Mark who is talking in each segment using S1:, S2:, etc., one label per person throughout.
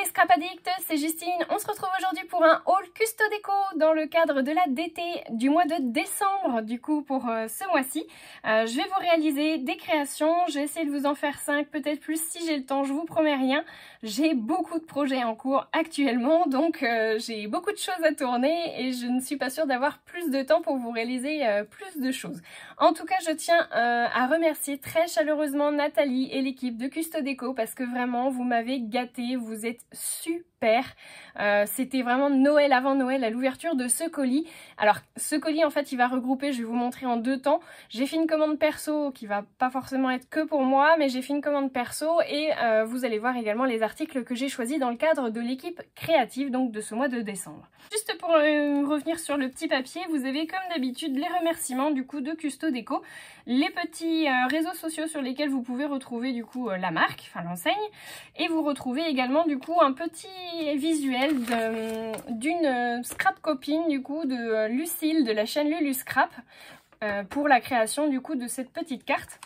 S1: les Scrap Addicts, c'est Justine. On se retrouve aujourd'hui pour un haul Custo Déco dans le cadre de la DT du mois de décembre. Du coup, pour ce mois-ci, je vais vous réaliser des créations. J'ai essayé de vous en faire 5, peut-être plus si j'ai le temps, je vous promets rien. J'ai beaucoup de projets en cours actuellement, donc j'ai beaucoup de choses à tourner et je ne suis pas sûre d'avoir plus de temps pour vous réaliser plus de choses. En tout cas, je tiens à remercier très chaleureusement Nathalie et l'équipe de Custo Déco parce que vraiment, vous m'avez gâté, vous êtes super. C'était vraiment Noël avant Noël à l'ouverture de ce colis. Alors, ce colis, en fait, il va regrouper, je vais vous montrer en deux temps. J'ai fait une commande perso qui va pas forcément être que pour moi, mais j'ai fait une commande perso et vous allez voir également les articles que j'ai choisis dans le cadre de l'équipe créative, donc de ce mois de décembre. Juste pour revenir sur le petit papier, vous avez comme d'habitude les remerciements du coup de Custo Déco, les petits réseaux sociaux sur lesquels vous pouvez retrouver du coup la marque, enfin l'enseigne, et vous retrouvez également du coup un petit visuel d'une scrap copine du coup de Lucille de la chaîne Lulu Scrap pour la création du coup de cette petite carte.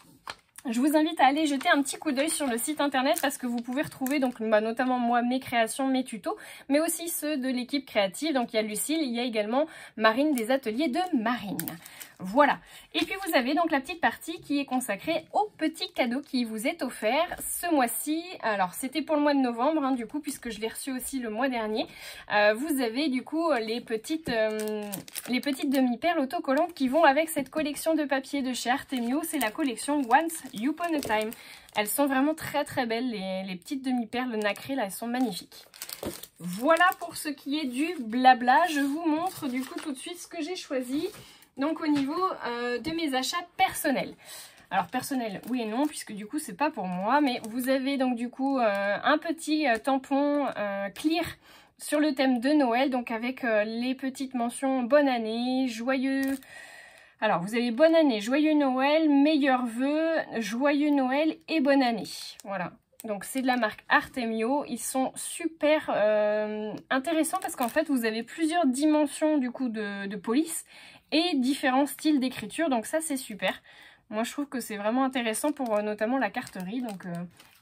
S1: Je vous invite à aller jeter un petit coup d'œil sur le site internet parce que vous pouvez retrouver donc notamment moi mes créations, mes tutos, mais aussi ceux de l'équipe créative. Donc il y a Lucille, il y a également Marine des ateliers de Marine. Voilà. Et puis vous avez donc la petite partie qui est consacrée au petit cadeau qui vous est offert ce mois-ci. Alors c'était pour le mois de novembre hein, du coup puisque je l'ai reçu aussi le mois dernier. Vous avez du coup les petites demi-perles autocollantes qui vont avec cette collection de papier de chez Artemio. C'est la collection Once Upon a Time. Elles sont vraiment très très belles, les petites demi-perles nacrées là, elles sont magnifiques. Voilà pour ce qui est du blabla. Je vous montre du coup tout de suite ce que j'ai choisi. Donc au niveau de mes achats personnels. Alors personnel, oui et non, puisque du coup c'est pas pour moi, mais vous avez donc du coup un petit tampon clear sur le thème de Noël, donc avec les petites mentions bonne année, joyeux... Alors vous avez bonne année, joyeux Noël, meilleurs vœux, joyeux Noël et bonne année. Voilà. Donc c'est de la marque Artemio, ils sont super intéressants parce qu'en fait vous avez plusieurs dimensions du coup de police et différents styles d'écriture, donc ça c'est super. Moi je trouve que c'est vraiment intéressant pour notamment la carterie, donc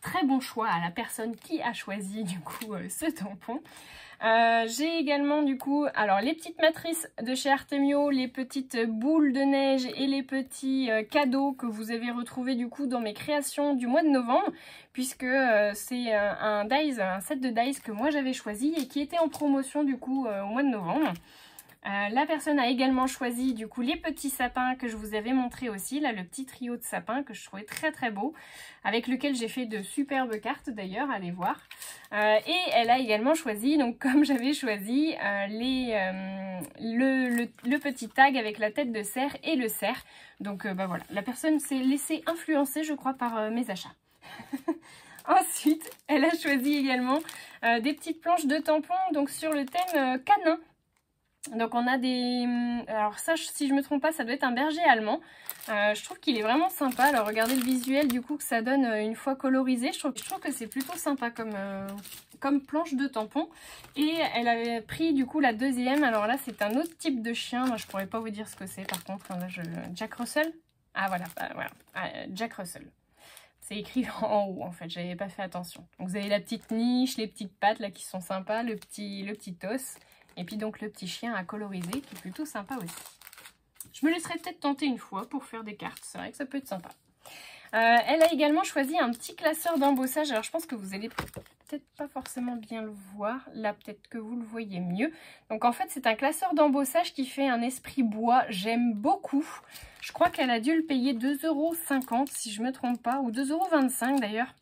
S1: très bon choix à la personne qui a choisi du coup ce tampon. J'ai également du coup alors les petites matrices de chez Artemio, les petites boules de neige et les petits cadeaux que vous avez retrouvés du coup dans mes créations du mois de novembre, puisque c'est un set de dies que moi j'avais choisi et qui était en promotion du coup au mois de novembre. La personne a également choisi du coup les petits sapins que je vous avais montré aussi, là le petit trio de sapins que je trouvais très très beau, avec lequel j'ai fait de superbes cartes d'ailleurs, allez voir. Et elle a également choisi, donc comme j'avais choisi, le petit tag avec la tête de cerf et le cerf. Donc bah voilà, la personne s'est laissée influencer je crois par mes achats. Ensuite, elle a choisi également des petites planches de tampons donc sur le thème canin. Donc on a des... Alors ça, si je me trompe pas, ça doit être un berger allemand. Je trouve qu'il est vraiment sympa. Alors regardez le visuel du coup que ça donne une fois colorisé. Je trouve que c'est plutôt sympa comme planche de tampon. Et elle avait pris du coup la deuxième. Alors là, c'est un autre type de chien. Moi, je pourrais pas vous dire ce que c'est par contre. Là, Jack Russell. Ah voilà, voilà. Jack Russell. C'est écrit en haut en fait, j'avais pas fait attention. Donc vous avez la petite niche, les petites pattes là qui sont sympas, le petit os. Et puis donc le petit chien à coloriser qui est plutôt sympa aussi. Je me laisserai peut-être tenter une fois pour faire des cartes, c'est vrai que ça peut être sympa. Elle a également choisi un petit classeur d'embossage. Alors je pense que vous allez peut-être pas forcément bien le voir. Là peut-être que vous le voyez mieux. Donc en fait c'est un classeur d'embossage qui fait un esprit bois. J'aime beaucoup. Je crois qu'elle a dû le payer 2,50 € si je me trompe pas. Ou 2,25 € d'ailleurs.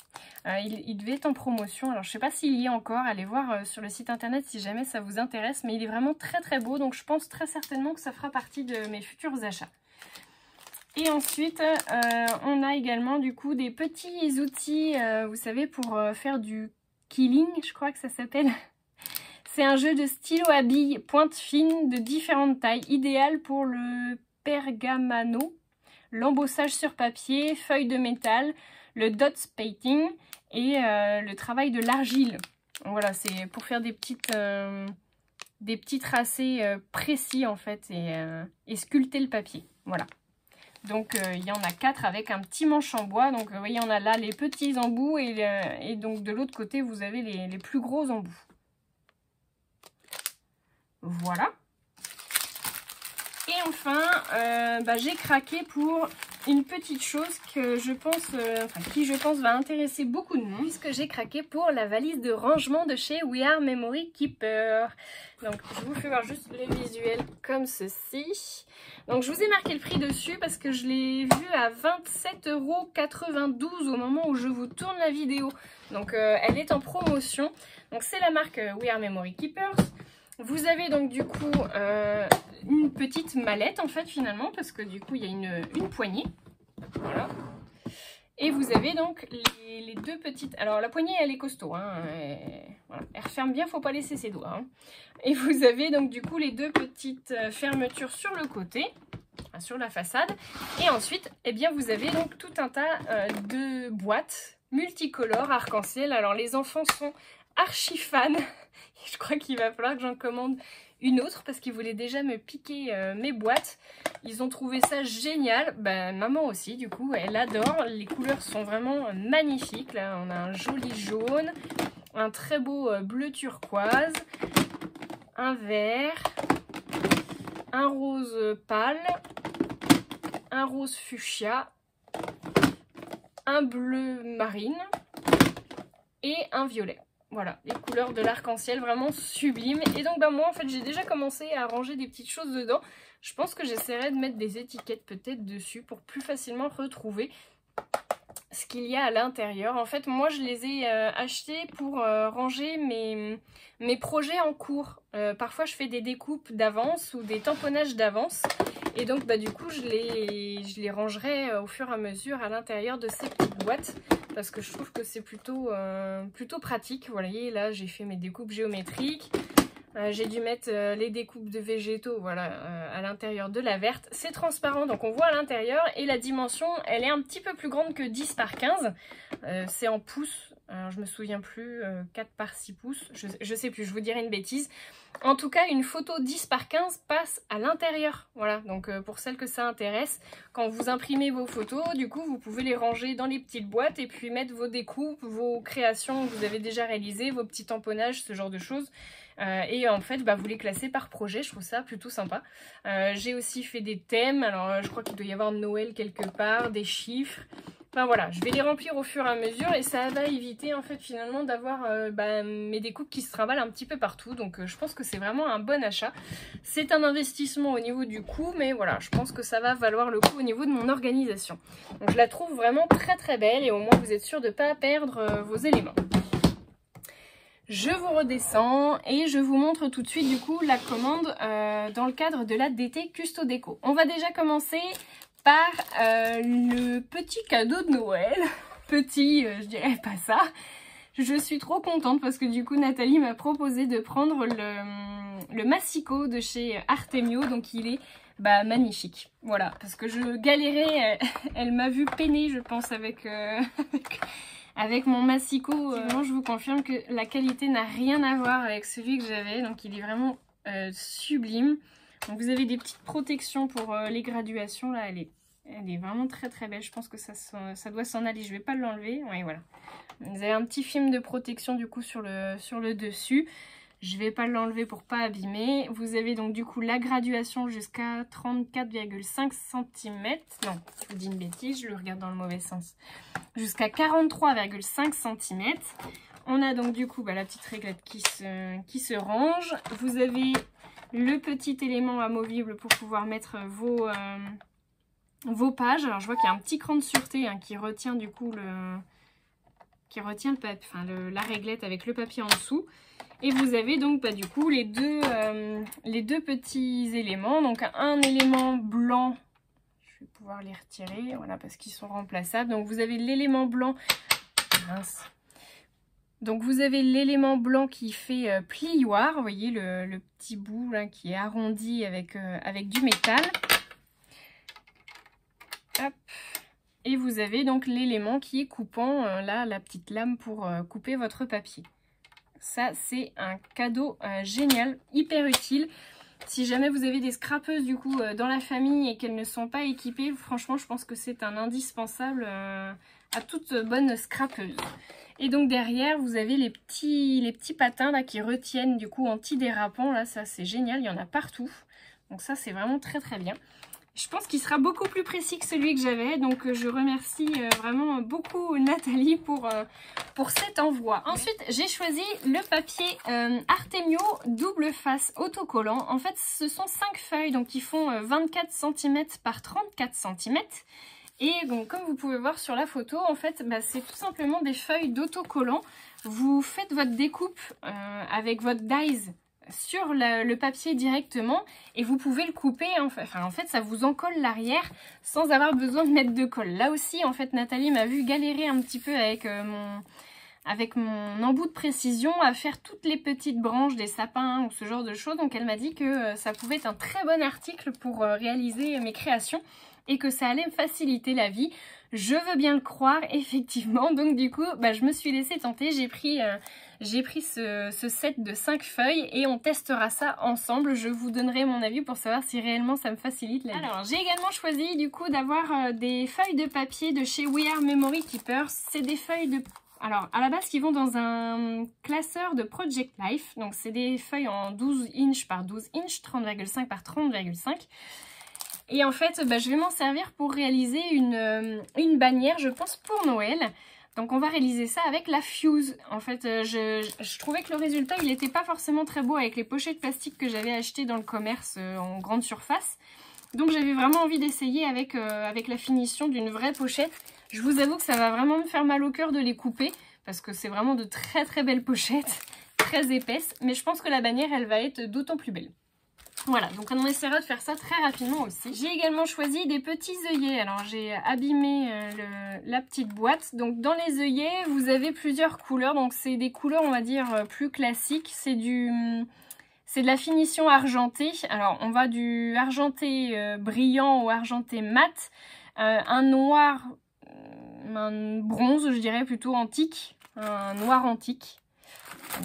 S1: Il devait être en promotion. Alors je sais pas s'il y est encore. Allez voir sur le site internet si jamais ça vous intéresse. Mais il est vraiment très très beau. Donc je pense très certainement que ça fera partie de mes futurs achats. Et ensuite, on a également du coup des petits outils, vous savez, pour faire du quilling, je crois que ça s'appelle. C'est un jeu de stylo à billes pointe fine de différentes tailles, idéal pour le pergamano, l'embossage sur papier, feuilles de métal, le dot painting et le travail de l'argile. Voilà, c'est pour faire des petits tracés précis en fait et sculpter le papier. Voilà. Donc il y en a 4 avec un petit manche en bois. Donc vous voyez, on a là les petits embouts et donc de l'autre côté vous avez les plus gros embouts. Voilà. Et enfin, j'ai craqué pour une petite chose que je pense, qui je pense va intéresser beaucoup de monde, puisque j'ai craqué pour la valise de rangement de chez We Are Memory Keeper. Donc je vous fais voir juste les visuels comme ceci. Donc je vous ai marqué le prix dessus parce que je l'ai vu à 27,92 € au moment où je vous tourne la vidéo. Donc elle est en promotion. Donc c'est la marque We Are Memory Keepers. Vous avez donc du coup une petite mallette en fait finalement, parce que du coup il y a une poignée. Voilà. Et vous avez donc les deux petites... Alors la poignée elle est costaud, hein, voilà. Elle referme bien, faut pas laisser ses doigts. Hein. Et vous avez donc du coup les deux petites fermetures sur le côté, sur la façade. Et ensuite, eh bien, vous avez donc tout un tas de boîtes multicolores arc-en-ciel. Alors les enfants sont archi fans. Je crois qu'il va falloir que j'en commande une autre parce qu'ils voulaient déjà me piquer mes boîtes. Ils ont trouvé ça génial. Ben, maman aussi, du coup, elle adore. Les couleurs sont vraiment magnifiques. Là, on a un joli jaune, un très beau bleu turquoise, un vert, un rose pâle, un rose fuchsia, un bleu marine et un violet. Voilà, les couleurs de l'arc-en-ciel vraiment sublimes. Et donc moi en fait j'ai déjà commencé à ranger des petites choses dedans. Je pense que j'essaierai de mettre des étiquettes peut-être dessus pour plus facilement retrouver ce qu'il y a à l'intérieur. En fait moi je les ai achetés pour ranger mes projets en cours. Parfois je fais des découpes d'avance ou des tamponnages d'avance. Et donc du coup je les rangerai au fur et à mesure à l'intérieur de ces petites boîtes. Parce que je trouve que c'est plutôt pratique. Vous voyez, là j'ai fait mes découpes géométriques. J'ai dû mettre les découpes de végétaux à l'intérieur de la verte. C'est transparent, donc on voit à l'intérieur. Et la dimension, elle est un petit peu plus grande que 10 par 15. C'est en pouces. Alors, je me souviens plus, 4 par 6 pouces. Je sais plus, je vous dirai une bêtise. En tout cas, une photo 10 par 15 passe à l'intérieur. Voilà, donc pour celles que ça intéresse, quand vous imprimez vos photos, du coup, vous pouvez les ranger dans les petites boîtes et puis mettre vos découpes, vos créations que vous avez déjà réalisées, vos petits tamponnages, ce genre de choses. Et en fait, vous les classez par projet. Je trouve ça plutôt sympa. J'ai aussi fait des thèmes. Alors, je crois qu'il doit y avoir Noël quelque part, des chiffres. Enfin voilà, je vais les remplir au fur et à mesure et ça va éviter en fait finalement d'avoir mes découpes qui se trimballent un petit peu partout. Donc je pense que c'est vraiment un bon achat. C'est un investissement au niveau du coût, mais voilà, je pense que ça va valoir le coup au niveau de mon organisation. Donc je la trouve vraiment très très belle et au moins vous êtes sûr de ne pas perdre vos éléments. Je vous redescends et je vous montre tout de suite du coup la commande dans le cadre de la DT Custo Déco. On va déjà commencer par le petit cadeau de Noël. Petit, je dirais pas ça. Je suis trop contente parce que du coup Nathalie m'a proposé de prendre le massicot de chez Artemio. Donc il est magnifique. Voilà, parce que je galérais, elle m'a vu peiner je pense avec mon massicot. Je vous confirme que la qualité n'a rien à voir avec celui que j'avais. Donc il est vraiment sublime. Donc vous avez des petites protections pour les graduations. Là, elle est vraiment très très belle. Je pense que ça doit s'en aller. Je vais pas l'enlever. Oui, voilà. Vous avez un petit film de protection du coup sur le dessus. Je vais pas l'enlever pour pas abîmer. Vous avez donc du coup la graduation jusqu'à 34,5 cm. Non, je vous dis une bêtise, je le regarde dans le mauvais sens. Jusqu'à 43,5 cm. On a donc du coup la petite réglette qui se range. Vous avez le petit élément amovible pour pouvoir mettre vos pages. Alors je vois qu'il y a un petit cran de sûreté qui retient du coup la réglette avec le papier en dessous. Et vous avez donc du coup les deux petits éléments. Donc un élément blanc, je vais pouvoir les retirer, voilà, parce qu'ils sont remplaçables. Donc vous avez l'élément blanc, mince. Donc vous avez l'élément blanc qui fait plioir, vous voyez le petit bout là qui est arrondi avec du métal. Hop. Et vous avez donc l'élément qui est coupant, là la petite lame pour couper votre papier. Ça c'est un cadeau génial, hyper utile. Si jamais vous avez des scrapeuses du coup dans la famille et qu'elles ne sont pas équipées, franchement je pense que c'est un indispensable à toute bonne scrapeuse. Et donc derrière vous avez les petits patins là qui retiennent du coup anti-dérapant. Là ça c'est génial, il y en a partout. Donc ça c'est vraiment très très bien. Je pense qu'il sera beaucoup plus précis que celui que j'avais, donc je remercie vraiment beaucoup Nathalie pour cet envoi. Ensuite, j'ai choisi le papier Artemio double face autocollant. En fait, ce sont 5 feuilles, donc qui font 24 cm par 34 cm. Et donc, comme vous pouvez voir sur la photo, en fait, bah, c'est tout simplement des feuilles d'autocollant. Vous faites votre découpe avec votre dies sur le papier directement et vous pouvez le couper, en fait ça vous en colle l'arrière sans avoir besoin de mettre de colle. Là aussi en fait Nathalie m'a vu galérer un petit peu avec mon embout de précision à faire toutes les petites branches des sapins ou ce genre de choses, donc elle m'a dit que ça pouvait être un très bon article pour réaliser mes créations et que ça allait me faciliter la vie. Je veux bien le croire effectivement, donc du coup bah, je me suis laissée tenter, j'ai pris ce set de 5 feuilles et on testera ça ensemble. Je vous donnerai mon avis pour savoir si réellement ça me facilite la vie. Alors j'ai également choisi du coup d'avoir des feuilles de papier de chez We Are Memory Keepers. C'est des feuilles de... Alors à la base qui vont dans un classeur de Project Life. Donc c'est des feuilles en 12 inches par 12 inches, 30,5 par 30,5. Et en fait bah, je vais m'en servir pour réaliser une bannière, je pense pour Noël. Donc on va réaliser ça avec la Fuse. En fait, je trouvais que le résultat, il n'était pas forcément très beau avec les pochettes plastiques que j'avais achetées dans le commerce en grande surface. Donc j'avais vraiment envie d'essayer avec la finition d'une vraie pochette. Je vous avoue que ça va vraiment me faire mal au cœur de les couper, parce que c'est vraiment de très très belles pochettes, très épaisses. Mais je pense que la bannière, elle va être d'autant plus belle. Voilà, donc on essaiera de faire ça très rapidement aussi. J'ai également choisi des petits œillets. Alors j'ai abîmé la petite boîte. Donc dans les œillets, vous avez plusieurs couleurs. Donc c'est des couleurs, on va dire, plus classiques. C'est de la finition argentée. Alors on va du argenté brillant au argenté mat. Un noir, un bronze, je dirais plutôt antique. Un noir antique.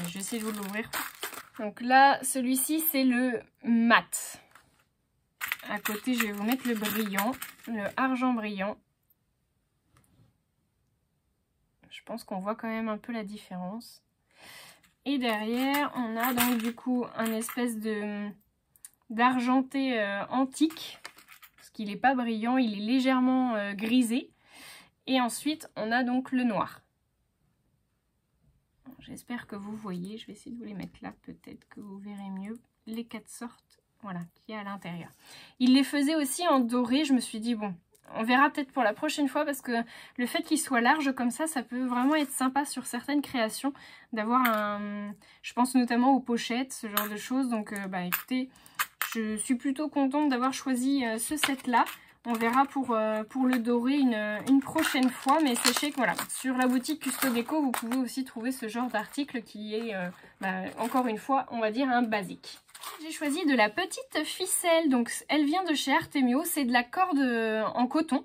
S1: Je vais essayer de vous l'ouvrir. Donc là, celui-ci, c'est le mat. À côté, je vais vous mettre le brillant, le argent brillant. Je pense qu'on voit quand même un peu la différence. Et derrière, on a donc du coup un espèce d'argenté antique. Parce qu'il n'est pas brillant, il est légèrement grisé. Et ensuite, on a donc le noir. J'espère que vous voyez, je vais essayer de vous les mettre là, peut-être que vous verrez mieux les 4 sortes, voilà, qu'il y a à l'intérieur. Il les faisait aussi en doré, je me suis dit bon, on verra peut-être pour la prochaine fois parce que le fait qu'il soit large comme ça peut vraiment être sympa sur certaines créations, d'avoir je pense notamment aux pochettes, ce genre de choses, donc bah écoutez, je suis plutôt contente d'avoir choisi ce set là. On verra pour le doré une prochaine fois, mais sachez que voilà, sur la boutique Custo Déco, vous pouvez aussi trouver ce genre d'article qui est, encore une fois, on va dire un basique. J'ai choisi de la petite ficelle, donc elle vient de chez Artemio, c'est de la corde en coton.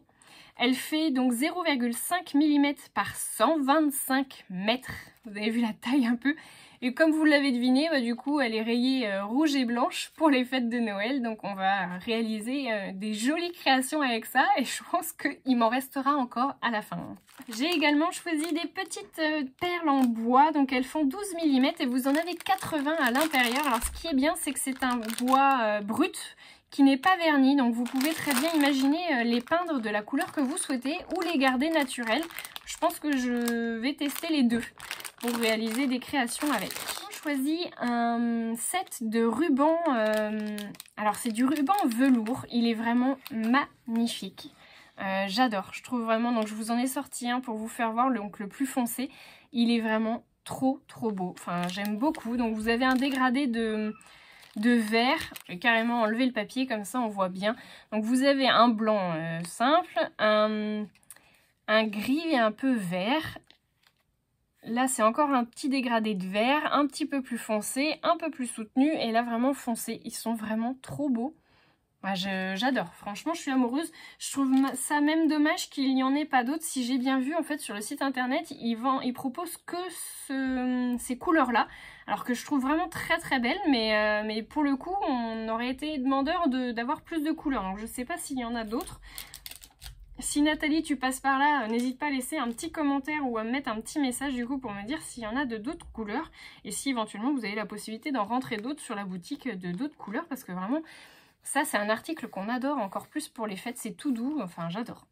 S1: Elle fait donc 0,5 mm par 125 mètres. Vous avez vu la taille un peu. Et comme vous l'avez deviné, bah, du coup, elle est rayée rouge et blanche pour les fêtes de Noël. Donc on va réaliser des jolies créations avec ça. Et je pense qu'il m'en restera encore à la fin. J'ai également choisi des petites perles en bois. Donc elles font 12 mm et vous en avez 80 à l'intérieur. Alors ce qui est bien, c'est que c'est un bois brut qui n'est pas verni. Donc vous pouvez très bien imaginer les peindre de la couleur que vous souhaitez ou les garder naturelles. Je pense que je vais tester les deux pour réaliser des créations avec. J'ai choisi un set de rubans. Alors c'est du ruban velours. Il est vraiment magnifique. J'adore. Je trouve vraiment. Donc je vous en ai sorti un pour vous faire voir donc le plus foncé. Il est vraiment trop beau. Enfin j'aime beaucoup. Donc vous avez un dégradé de vert. Je vais carrément enlever le papier comme ça on voit bien. Donc vous avez un blanc simple, un gris et un peu vert. Là, c'est encore un petit dégradé de vert, un petit peu plus foncé, un peu plus soutenu. Et là, vraiment foncé. Ils sont vraiment trop beaux. Ouais, j'adore, franchement je suis amoureuse. Je trouve ça même dommage qu'il n'y en ait pas d'autres. Si j'ai bien vu en fait sur le site internet, ils proposent que ces couleurs là. Alors que je trouve vraiment très très belles, mais pour le coup on aurait été demandeur d'avoir plus de couleurs. Donc je sais pas s'il y en a d'autres. Si Nathalie tu passes par là, n'hésite pas à laisser un petit commentaire ou à me mettre un petit message du coup pour me dire s'il y en a de d'autres couleurs. Et si éventuellement vous avez la possibilité d'en rentrer d'autres sur la boutique de d'autres couleurs, parce que vraiment... Ça, c'est un article qu'on adore encore plus pour les fêtes, c'est tout doux, enfin j'adore.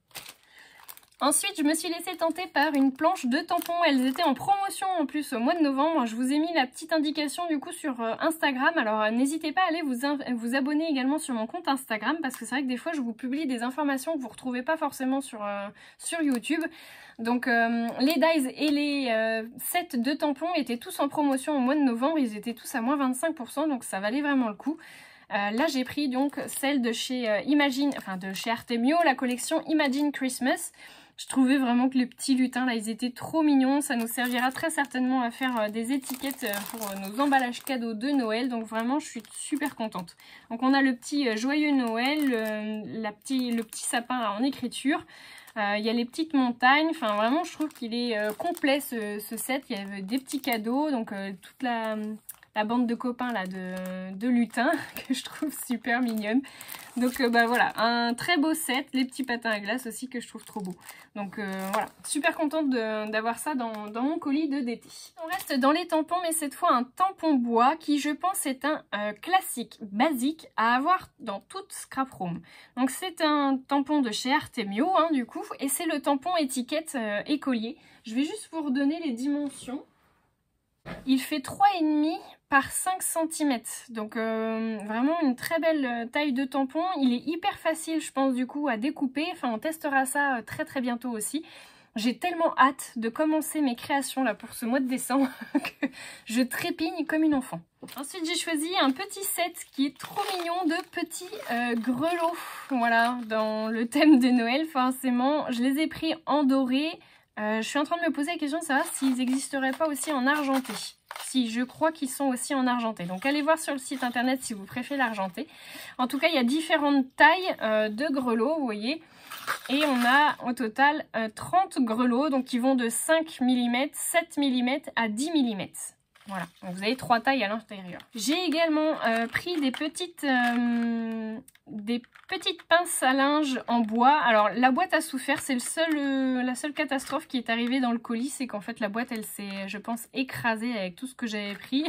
S1: Ensuite, je me suis laissée tenter par une planche de tampons. Elles étaient en promotion en plus au mois de novembre. Je vous ai mis la petite indication du coup sur Instagram. Alors n'hésitez pas à aller vous abonner également sur mon compte Instagram, parce que c'est vrai que des fois je vous publie des informations que vous ne retrouvez pas forcément sur YouTube. Donc les dies et les sets de tampons étaient tous en promotion au mois de novembre. Ils étaient tous à moins 25%, donc ça valait vraiment le coup. Là j'ai pris donc celle de chez de chez Artemio, la collection Imagine Christmas. Je trouvais vraiment que les petits lutins là ils étaient trop mignons. Ça nous servira très certainement à faire des étiquettes pour nos emballages cadeaux de Noël. Donc vraiment je suis super contente. Donc on a le petit joyeux Noël, le petit sapin là, en écriture. Il y a les petites montagnes, enfin vraiment je trouve qu'il est complet ce set. Il y a des petits cadeaux, donc toute la bande de copains là de lutins que je trouve super mignonne. Donc bah voilà, un très beau set, les petits patins à glace aussi que je trouve trop beau. Donc voilà, super contente d'avoir ça dans mon colis de d'été. On reste dans les tampons, mais cette fois un tampon bois qui je pense est un classique basique à avoir dans toute scrap room. Donc c'est un tampon de chez Artemio hein, du coup, et c'est le tampon étiquette écolier. Je vais juste vous redonner les dimensions. Il fait 3,5 par 5 cm, donc vraiment une très belle taille de tampon. Il est hyper facile je pense du coup à découper, enfin on testera ça très très bientôt aussi. J'ai tellement hâte de commencer mes créations là pour ce mois de décembre que je trépigne comme une enfant. Ensuite j'ai choisi un petit set qui est trop mignon de petits grelots, voilà, dans le thème de Noël forcément. Je les ai pris en doré. Je suis en train de me poser la question de savoir s'ils n'existeraient pas aussi en argenté. Si, je crois qu'ils sont aussi en argenté. Donc allez voir sur le site internet si vous préférez l'argenté. En tout cas, il y a différentes tailles de grelots, vous voyez. Et on a au total 30 grelots, donc qui vont de 5 mm, 7 mm à 10 mm. Voilà, donc vous avez 3 tailles à l'intérieur. J'ai également pris des petites pinces à linge en bois. Alors la boîte a souffert, c'est la seule catastrophe qui est arrivée dans le colis, c'est qu'en fait la boîte elle s'est, je pense, écrasée avec tout ce que j'avais pris.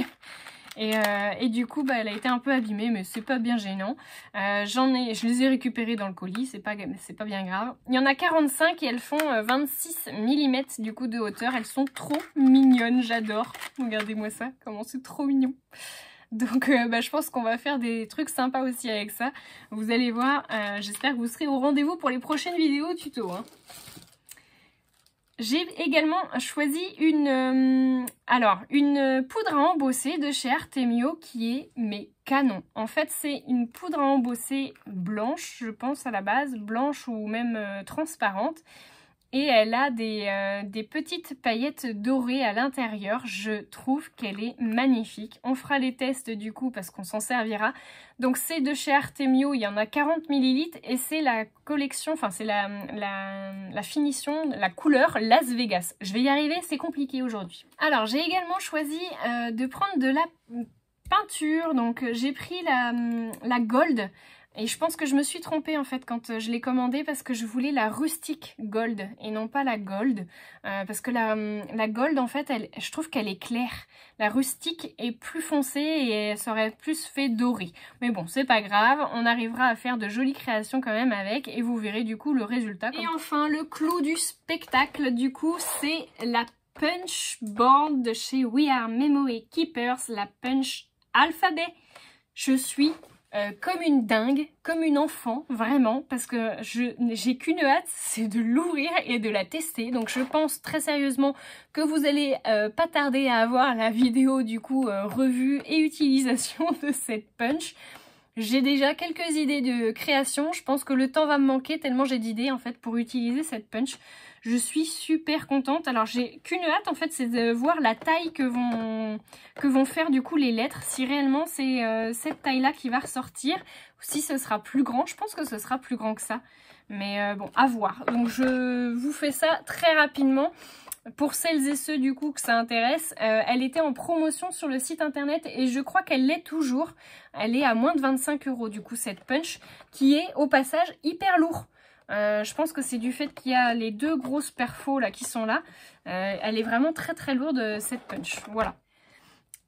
S1: Et du coup bah, elle a été un peu abîmée, mais c'est pas bien gênant. Je les ai récupérées dans le colis, c'est pas bien grave. Il y en a 45 et elles font 26 mm du coup de hauteur. Elles sont trop mignonnes, j'adore. Regardez-moi ça, comment c'est trop mignon. Donc bah, je pense qu'on va faire des trucs sympas aussi avec ça. Vous allez voir, j'espère que vous serez au rendez-vous pour les prochaines vidéos tuto. Hein. J'ai également choisi une poudre à embosser de chez Artemio qui est canon. En fait, c'est une poudre à embosser blanche, je pense à la base, blanche ou même transparente. Et elle a des petites paillettes dorées à l'intérieur. Je trouve qu'elle est magnifique. On fera les tests du coup parce qu'on s'en servira. Donc c'est de chez Artemio, il y en a 40 ml et c'est la collection, enfin c'est la finition, la couleur Las Vegas. Je vais y arriver, c'est compliqué aujourd'hui. Alors j'ai également choisi de prendre de la peinture. Donc j'ai pris la Gold. Et je pense que je me suis trompée en fait quand je l'ai commandée parce que je voulais la rustique gold et non pas la gold. Parce que la gold en fait, je trouve qu'elle est claire. La rustique est plus foncée et ça aurait plus fait doré. Mais bon, c'est pas grave, on arrivera à faire de jolies créations quand même avec et vous verrez du coup le résultat. Et enfin, le clou du spectacle du coup, c'est la punch board de chez We Are Memory Keepers, la punch alphabet. Je suis comme une dingue, comme une enfant, vraiment, parce que j'ai qu'une hâte, c'est de l'ouvrir et de la tester. Donc je pense très sérieusement que vous allez pas tarder à avoir la vidéo du coup revue et utilisation de cette punch. J'ai déjà quelques idées de création, je pense que le temps va me manquer tellement j'ai d'idées en fait pour utiliser cette punch. Je suis super contente. Alors j'ai qu'une hâte en fait, c'est de voir la taille que vont faire du coup les lettres. Si réellement c'est cette taille-là qui va ressortir, ou si ce sera plus grand. Je pense que ce sera plus grand que ça. Mais bon, à voir. Donc je vous fais ça très rapidement. Pour celles et ceux du coup que ça intéresse, elle était en promotion sur le site internet et je crois qu'elle l'est toujours. Elle est à moins de 25 € du coup cette punch, qui est au passage hyper lourd. Je pense que c'est du fait qu'il y a les deux grosses perfos là qui sont là. Elle est vraiment très très lourde cette punch. Voilà.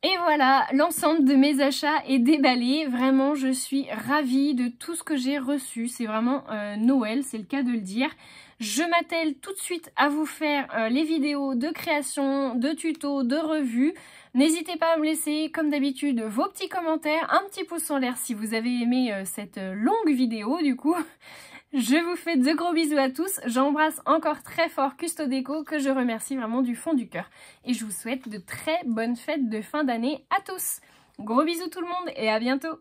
S1: Et voilà, l'ensemble de mes achats est déballé. Vraiment, je suis ravie de tout ce que j'ai reçu. C'est vraiment Noël, c'est le cas de le dire. Je m'attelle tout de suite à vous faire les vidéos de création, de tutos, de revues. N'hésitez pas à me laisser, comme d'habitude, vos petits commentaires, un petit pouce en l'air si vous avez aimé cette longue vidéo du coup. Je vous fais de gros bisous à tous, j'embrasse encore très fort Custo Déco que je remercie vraiment du fond du cœur. Et je vous souhaite de très bonnes fêtes de fin d'année à tous. Gros bisous tout le monde et à bientôt.